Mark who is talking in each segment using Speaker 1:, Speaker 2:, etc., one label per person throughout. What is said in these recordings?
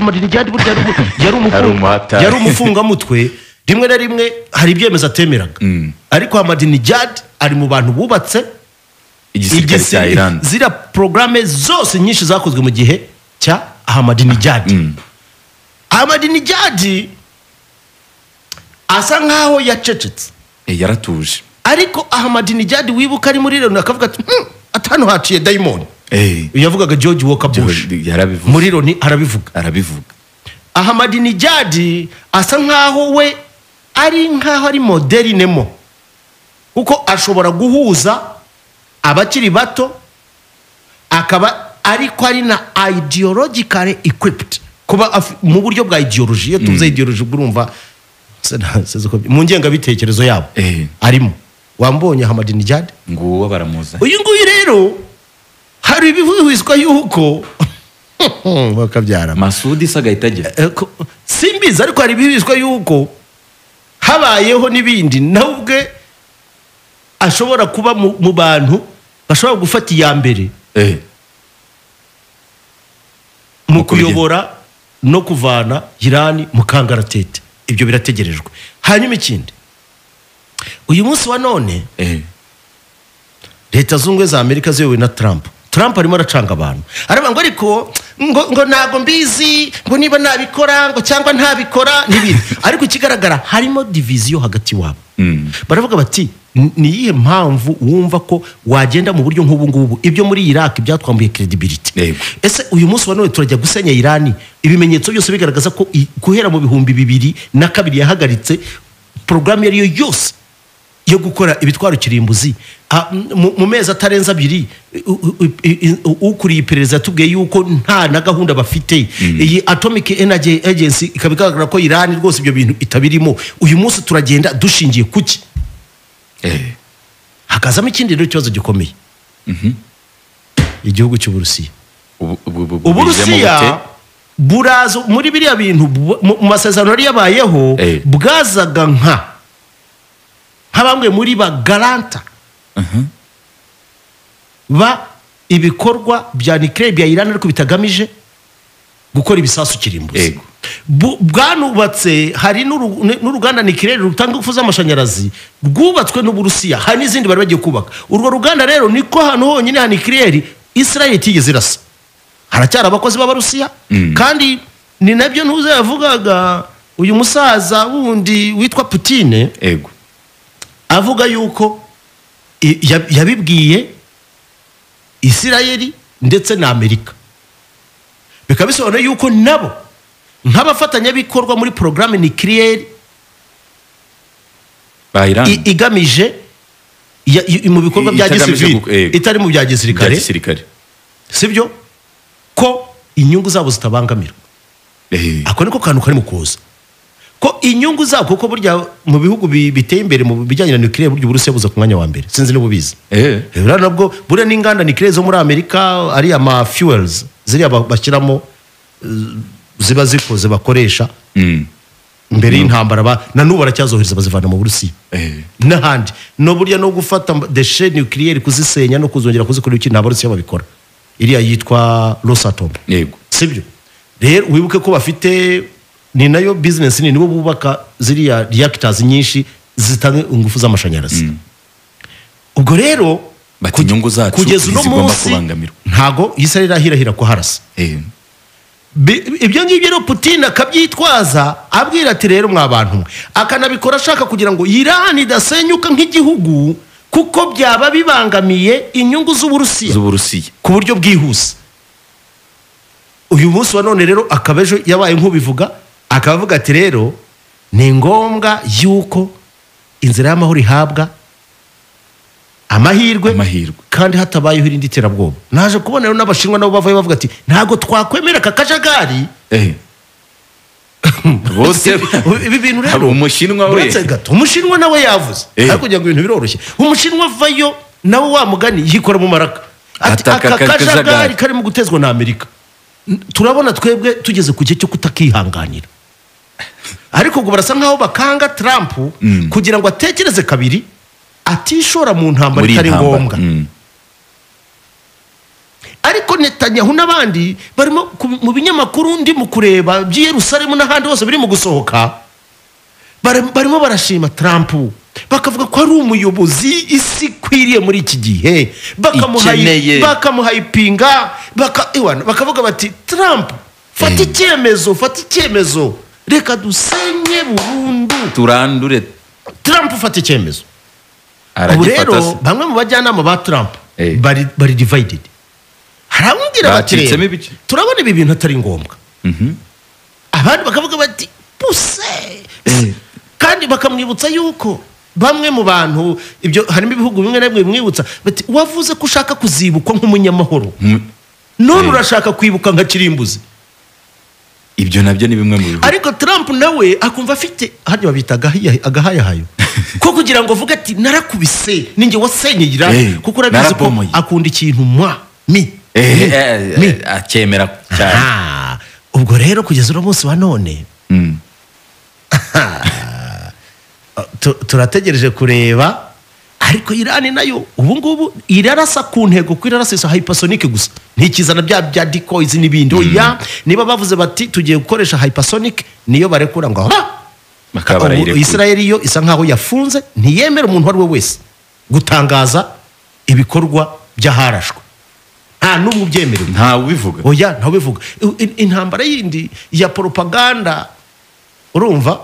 Speaker 1: Ahmadinejad burya yari umufunga mutwe rimwe na rimwe hari ibyemezo atemeraga ariko Ahmadinejad ari mu bantu bubatse
Speaker 2: igisirikare cya Iran
Speaker 1: zira programme zose nyinshi zakozwe mu gihe cya Ahmadinejad. Ahmadinejad asa nkaho yacecetse
Speaker 2: yaratuje
Speaker 1: ariko Ahmadinejad wibuka ari muri Loni akavuga ati atano haciye diamond yavugaga George Walker Bush muri Loni arabivuga Ahmadinejad asa nkaho we ari nkaho ari modernemo kuko ashobora guhuza abakiri bato akaba ariko ari na ideologically equipped kuba mu buryo bwa ideology tuze ideology urumva mu ngenga bitekerezo yabo arimo wambonye Ahmadinejad
Speaker 2: nguwo baramuza
Speaker 1: uyu nguyu rero hari ibihuhizwa yuko bakabyara
Speaker 2: Masudi sagahitagira
Speaker 1: simbiza ariko hari ibihuhizwa yuko habayeho nibindi nawubwe ashobora kuba mu bantu bashobora gufata iya mbere mu kuyobora no kuvana Iran mu kangaratete. Ibyo birategerejwe. Hanyuma ikindi uyu munsi wa none leta zungwe za Amerika ziyobowe na Trump arimo aracanga abantu aravuga ngo ariko ngo nago mbizi ngo niba nabikora ngo cyangwa ntabikora nibindi ariko ikigaragara harimo division hagati wabo baravuga bati ni iyihe mpamvu wumva ko wagenda mu buryo nk'ubu ngubu ibyo muri Iraq byatwambuye credibility ese uyu munsi wa none turajya gusenya Iran ibimenyetso byose bigaragaza ko guhera mu bihumbi 2002 yahagaritse programme yari yose yo gukora ibitwaro kirimbuzi mu mezi atarenza 2 ukuri iperereza tubwiye yuko nta na gahunda bafite iyi Atomic Energy Agency ikabigaragara ko Iran rwose ibyo bintu itabirimo uyu munsi turagenda dushingiye kuki hakazamo ikindi rero cyozo gikomeye igihugu cy'Uburusiya Uburusiya burazo muri biriya bintu mu masezerano yari yabayeho bwazaga nk'abamwe muri ba garanta ba ibikorwa bya nuclear bya Iran ariko bitagamije gukora ibisasu kirimbuzi bwanubatse hari n'uruganda nuclear rutanga ingufu z'amashanyarazi rwubatswe n'Uburusiya hari n'izindi bari bagiye kubaka urwo ruganda rero niko hano honyine ha nuclear Israel itigeze irasa haracyari abakozi b'Abarusiya kandi ni nabyo ntuze yavugaga uyu musaza wundi witwa Putin avuga yuko yabibwiye Israel ndetse na Amerika bikabisobanura yuko nabo nk'abafatanya bikorwa muri programme nuclear igamije mu bikorwa bya gisivili itari mu bya gisirikare sibyo ko inyungu zabo zitabangamirwa ako niko kantu kari mu kuza ko inyungu zabo kuko burya mu bihugu biteye imbere mu bijyanye na nuclear burya Uburusiya buza ku mwanya wa mbere sinzi niba ubizi nabwo burya n'inganda nuclear zo muri Amerika ari ama fuels ziriya bashyiramo ziba zikoze bakoresha mbere y'intambara na n'ubu baracyazohereza bazivana mu Burusiya n'ahandi no burya no gufata déchets nucléaires kuzisenya no kuzongera kuzikora iki n'Abarusiya babikora iriya yitwa Rosatom sibyo rero wibuke ko bafite ni nayo business ni nibo bubaka ziriya reactors nyinshi zitanga ingufu z'amashanyarazi ubwo rero
Speaker 2: bati inyungu zacu
Speaker 1: kugeza no munsi ntago Israel irahira ko harasa ibyo ngibyo rero Putin akabyitwaza abwira ati rero mwabantu akanabikora ashaka kugira ngo Iran idasenyuka nk'igihugu kuko byaba bibangamiye inyungu z'Uburusiya ku buryo bwihuse uyu munsi wa none rero akabejo yabaye nk'ubivuga akavuga ati rero ni ngombwa yuko inzira y'amahoro ihabwa amahirwe kandi hatabayeho irindi terabwoba naje kubona rero n'abashinwa nabo bavaye bavuga ati ntago twakwemera kakajagari
Speaker 2: bose
Speaker 1: ibi bintu rero umushinwa nawe yavuze ariko kugira ngo ibintu biroroshye umushinwa vayo nawe wa mugani yikora mu maraka ati akajagari kari mu gutezwa na Amerika turabona twebwe tugeze ku gihe cyo kutakihanganira ariko ngo barasa nkaho bakanga Trump kugira ngo atekereze kabiri atishora mu ntambara itari ngombwa ariko Netanyahu n'abandi barimo mu binyamakuru ndi mu kureba by'i Yerusalemu n'ahandi hose biri mu gusohoka barimo barashima Trump bakavuga ko ari umuyobozi isi kwiriye muri iki gihe bakamuhayipinga bakavuga bati Trump fata icyemezo reka dusenye burundu
Speaker 2: turandure
Speaker 1: Trump fata icyemezo. Ubu rero bamwe mu bajyanama ba Trump bari divided. Haramubwira bati turabona ibi bintu atari ngombwa. Abandi bakavuga bati puse kandi bakamwibutsa yuko bamwe mu bantu ibyo harimo ibihugu bimwe na bimwe bimwibutsa bati wavuze ko ushaka kuzibukwa nk'umunyamahoro none urashaka kwibuka nka kirimbuzi.
Speaker 2: Ibyo nabyo ni bimwe mu bihugu.
Speaker 1: Ariko Trump nawe akumva afite hadi babita agahayahayo ko kugira ngo avuge ati narakubise ninjye wasenyira kuko urabizi ko akunda ikintu
Speaker 2: akemera cyane.
Speaker 1: Ubwo rero kugeza uno munsi wa none turategereje kureba. Ariko Iran nayo ubu ngubu irarasa ku ntego ko irarasa hypersonic gusa ntikizana bya decoys n'ibindi oya niba bavuze bati tugiye gukoresha hypersonic niyo barekura ngo Israel yo isa nkaho yafunze ntiyemera umuntu wari we wese gutangaza ibikorwa by'aharashwe nta n'umwe ubyemerewe
Speaker 2: nta ubivuga
Speaker 1: oya nta ubivuga. Intambara yindi ya propaganda urumva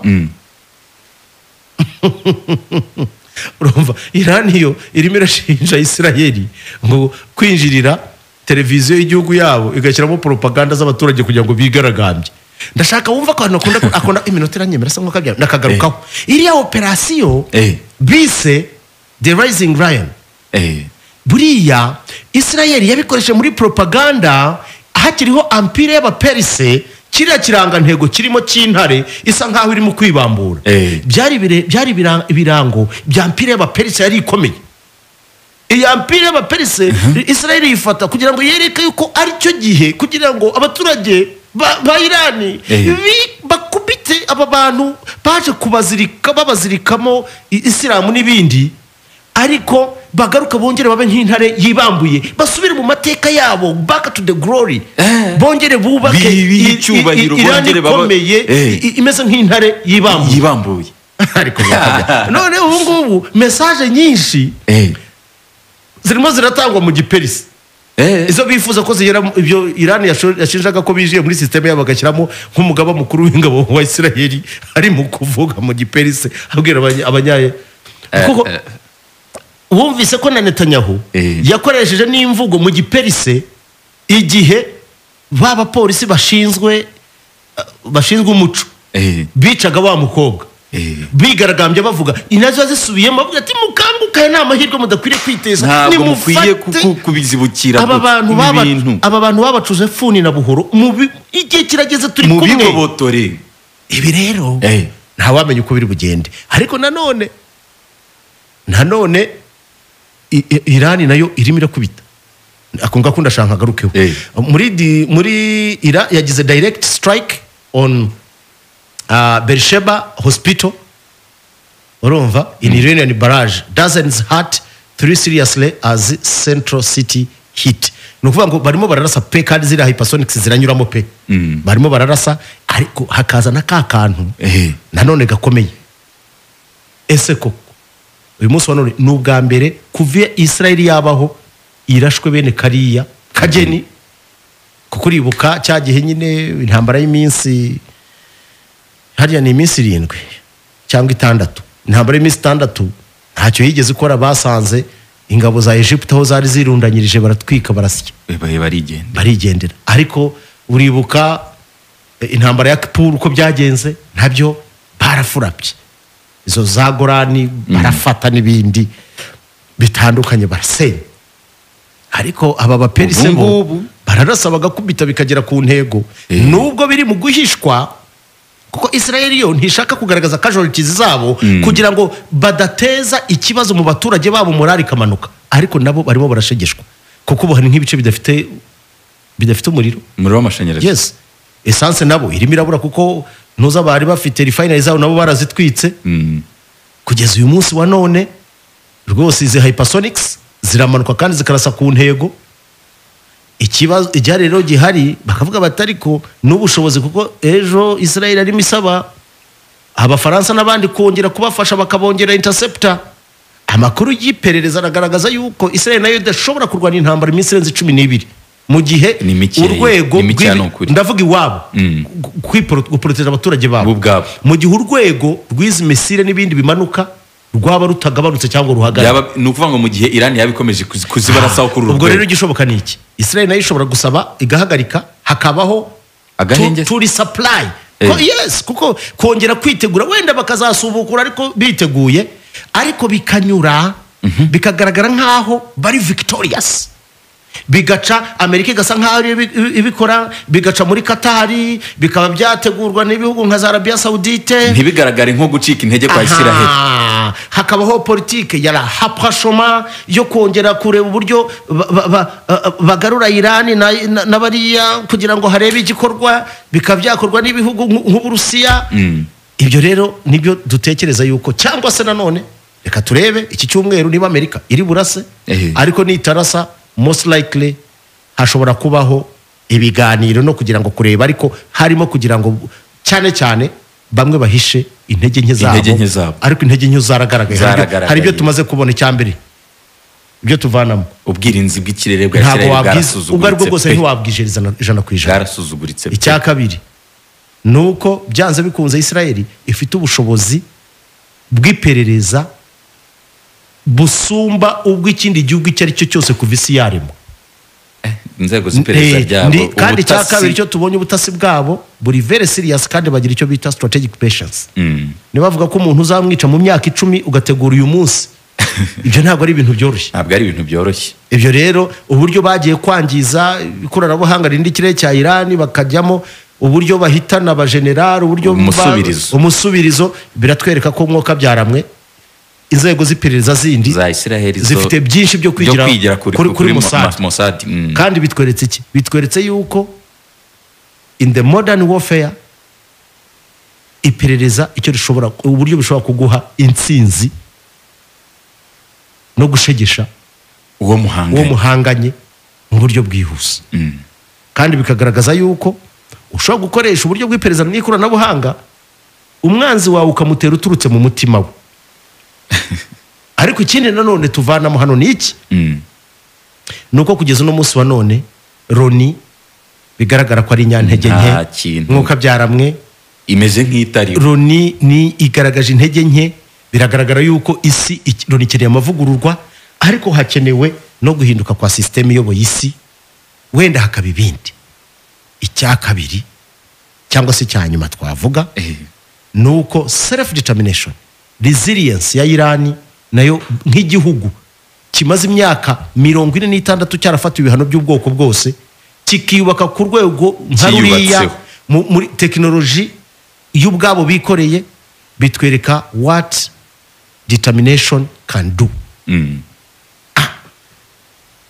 Speaker 1: urumva Iran yo irimo irashinja Israel ngo kwinjirira televiziyo y'igihugu yabo igashyiramo propaganda z'abaturage kugira ngo bigaragambye. Ndashaka wumva ko akona iminota iranyemera se nk'akabya nakagarukaho iriya operasiyo bise The Rising Lion. Buriya Israel yabikoreshe muri propaganda hakiriho empire y'abaperise kiriya kirangantego kirimo cy'intare isa nkaho irimo kwibambura. Byari ibirango bya empire y'abaperise yari ikomeye. Iyi empire y'abaperise Israel yifata kugira ngo yereke yuko ari cyo gihe kugira ngo abaturage ba Iran bakubite aba bantu baje babazirikamo Isilamu n'ibindi ariko bagaruka bongere babe nk'intare yibambuye basubire mu mateka yabo back to the glory bongere bubake Iran ikomeye imeze nk'intare yibambuye. Ariko none ubu ngubu message nyinshi zirimo ziratangwa mu giperisi izo bifuza ko zigera ibyo Iran yashinjaga ko bijiye muri systeme yabo bagashyiramo nk'umugaba mukuru w'ingabo wa Israel ari mu kuvuga mu giperisi abwira abanyaye kuko wumvise ko na Netanyahu yakoresheje n'imvugo mu giperise igihe baba polisi bashinzwe umuco bicaga wa mukobwa bigaragambye bavuga inazo zisubiyemo bavuga ati mukanguka nta mahirwe mudakwiriye kwiteza
Speaker 2: ni mufite kubizibukira
Speaker 1: aba bantu babacuze funi na buhoro igihe kirageze turi
Speaker 2: kumwe mu bigobotore
Speaker 1: ibi rero nta wamenye uko biri bugende. Ariko nanone Iran nayo irimo irakubita akunga kunda shanga garukeho muri Iran yagize direct strike on Beersheba Hospital urumva in Iranian barrage dozens hurt 3 seriously as central city hit. Nukuvuga ngo barimo bararasa pe kandi zira hypersonics ziranyuramo pe barimo bararasa ariko hakaza na kakantu nanone gakomeye. Ese koko uyu munsi wanone n'ubwa mbere kuva Israel yabaho irashwe bene kariya kageni kuko uribuka cyagihe nyine intambara y'iminsi hariya ni iminsi 7 cyangwa 6 intambara y'iminsi 6 ntacyo yigeze ikora basanze ingabo za Egypt aho zari zirundanyirije baratwika barasya barigendera. Ariko uribuka intambara ya Kippur uko byagenze ntabyo barafurabye izo za Golani barafata n'ibindi bitandukanye barasenya. Ariko aba baperise bo bararasa bagakubita bikagera ku ntego nubwo biri mu guhishwa kuko Israel yo ntishaka kugaragaza casualties zabo kugira ngo badateza ikibazo mu baturage babo morali kamanuka. Ariko nabo barimo barashegeshwa kuko ubu hari nk'ibice bidafite umuriro
Speaker 2: w'amashanyarazi.
Speaker 1: Yes, essence nabo irimo irabura kuko ntuza bari bafite refineries zabo nabo barazitwitse kugeza uyu munsi wa none rwose izi hypersonics ziramanuka kandi zikarasa ku ntego. ikibazo ijya rero gihari bakavuga batariko n'ubushobozi kuko ejo Israel arimo isaba abafaransa n'abandi kongera kubafasha bakabongera interceptor. Amakuru y'iperereza aragaragaza yuko Israel nayo idashobora kurwana intambara iminsi irenze 12 mu gihe urwego ndavuga iwabo guproteja abaturage babo mu gihe urwego rw'izi misile n'ibindi bimanuka rwaba rutagabanutse cyangwa ruhagara.
Speaker 2: Ni ukuvuga ngo mu gihe Iran yabikomeje kuzibarasaho kuri
Speaker 1: ubwo rero igishoboka ni iki? Israel nayo ishobora gusaba igahagarika hakabaho turi supply. Yes, kuko kongera kwitegura wenda bakazasubukura ariko biteguye ariko bikanyura bikagaragara nkaho bari victorious, bigaca Amerika igasa nkaho ibikora, bigaca muri Katari, bikaba byategurwa n'ibihugu nka Arabia Saudite,
Speaker 2: ntibigaragare nko gucika intege kwa Israel.
Speaker 1: Hakabaho politike ya rapprochement yo kongera kureba uburyo bagarura Iran n'abariya kugira ngo harebe igikorwa, bikaba byakorwa n'ibihugu nk'Uburusiya. Ibyo rero nibyo dutekereza yuko cyangwa se nanone reka turebe iki cyumweru niba Amerika iri burase ariko nitarasa most likely hashobora kubaho ibiganiro no kugira ngo kureba ariko harimo kugira ngo cyane bamwe bahishe intege nke zabo ariko intege nke zaragaragaye. Hari ibyo tumaze kubona cyambere ibyo tuvanamo
Speaker 2: ubwirinzi bw'ikirere bw'Israel
Speaker 1: ubwo ariko bwose ntiwabwije ijana ku ijana.
Speaker 2: Bwarasuzuguritse.
Speaker 1: Icya kabiri nuko byanze bikunze Israel ifite ubushobozi bw'iperereza busumba ubwo ikindi gihugu icyo ari cyo cyose kuva isi yarimo.
Speaker 2: Inzego z'iperereza ryabo
Speaker 1: kandi cya kabiri cyo tubonye ubutasi bwabo buri very serious kandi bagira icyo bita strategic patience. Ni bavuga ko umuntu uzamwica mu myaka 10 ugategura uyu munsi ibyo ntabwo ari ibintu byoroshye. Ibyo rero uburyo bagiye kwangiza ikoranabuhanga rindi kirere cya Iran bakajyamo uburyo bahitana abageneral uburyo umusubirizo biratwereka ko mwuka byaramwe inzego z'iperereza zindi
Speaker 2: za Israel
Speaker 1: zifite byinshi byo kwigira kuri Mossad. Kandi bitweretse iki? Bitweretse yuko in the modern warfare iperereza icyo rishobora uburyo bishobora kuguha intsinzi no gushegesha
Speaker 2: uwo
Speaker 1: muhanganye mu buryo bwihuse. Kandi bikagaragaza yuko ushobora gukoresha uburyo bw'iperereza n'ikoranabuhanga umwanzi wawe ukamutera uturutse mu mutima we. Ariko ikindi nanone tuvanamo hano ni iki? Nuko kugeza no munsi wa none Loni bigaragara ko ari nyantege nke nkuko byaramwe
Speaker 2: imeze nk'itari.
Speaker 1: Loni ni igaragaje intege nke, biragaragara yuko isi Loni ikeneye amavugururwa ariko hakenewe no guhinduka kwa system iyoboye isi wenda hakaba ibindi. Icya kabiri cyangwa se cyanyuma twavuga nuko self determination resilience ya Iran nayo nk'igihugu kimaze imyaka 46 cyarafata ibihano by'ubwoko bwose kikiyubaka ku rwego nkaruriya muri technology y'ubwabo bikoreye, bitwereka what determination can do.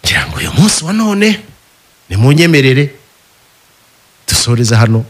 Speaker 1: Ngira ngo uyu munsi wa none ni munyemerere dusoreze hano